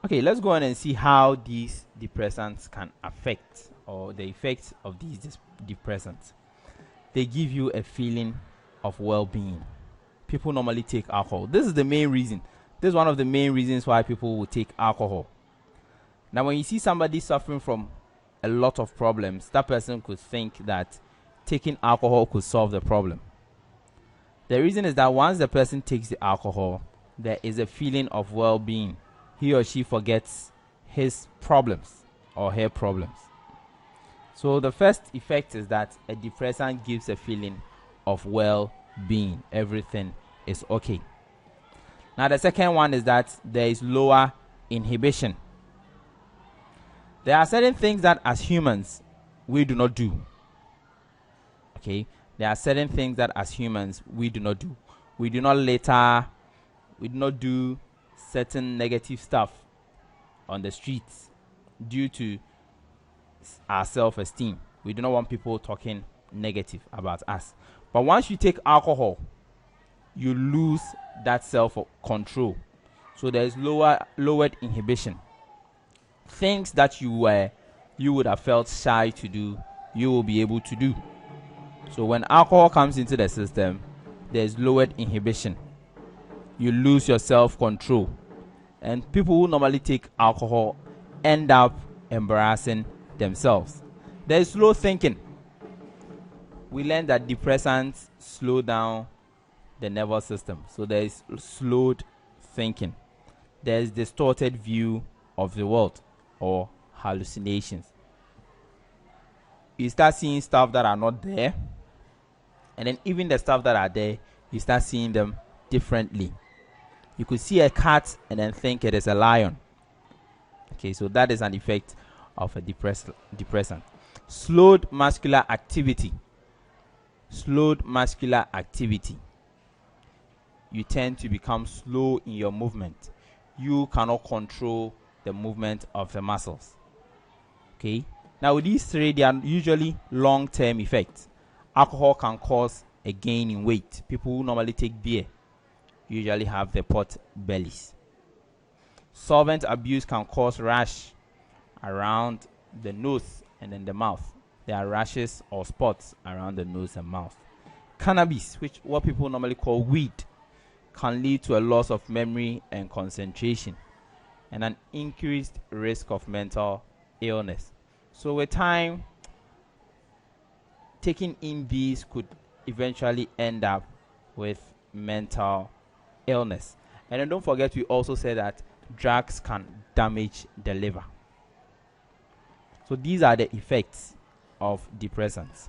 Okay, let's go on and see how these depressants can affect, or the effects of these depressants. They give you a feeling of well-being. People normally take alcohol. This is the main reason. This is one of the main reasons why people will take alcohol. Now, when you see somebody suffering from a lot of problems, that person could think that taking alcohol could solve the problem. The reason is that once the person takes the alcohol, there is a feeling of well-being. He or she forgets his problems or her problems. So the first effect is that a depressant gives a feeling of well-being. Everything is okay. Now the second one is that there is lower inhibition. There are certain things that as humans we do not do. Okay? There are certain things that as humans we do not do. We do not litter. We do not do certain negative stuff on the streets due to our self-esteem. We do not want people talking negative about us. But once you take alcohol, you lose that self-control. So there is lowered inhibition. Things that you would have felt shy to do, you will be able to do. So when alcohol comes into the system, there is lowered inhibition. You lose your self-control. And people who normally take alcohol end up embarrassing themselves. There is slow thinking. We learned that depressants slow down the nervous system. So there is slowed thinking. There is distorted view of the world or hallucinations. You start seeing stuff that are not there. And then even the stuff that are there, you start seeing them differently. You could see a cat and then think it is a lion. Okay, so that is an effect of a depressant. Slowed muscular activity. Slowed muscular activity. You tend to become slow in your movement. You cannot control the movement of the muscles. Okay, now with these three, they are usually long-term effects. Alcohol can cause a gain in weight. People who normally take beer usually have the pot bellies. Solvent abuse can cause rash around the nose and then the mouth. There are rashes or spots around the nose and mouth. Cannabis, which what people normally call weed, can lead to a loss of memory and concentration and an increased risk of mental illness. So with time, taking in these could eventually end up with mental illness. And then don't forget, we also said that drugs can damage the liver. So these are the effects of depressants.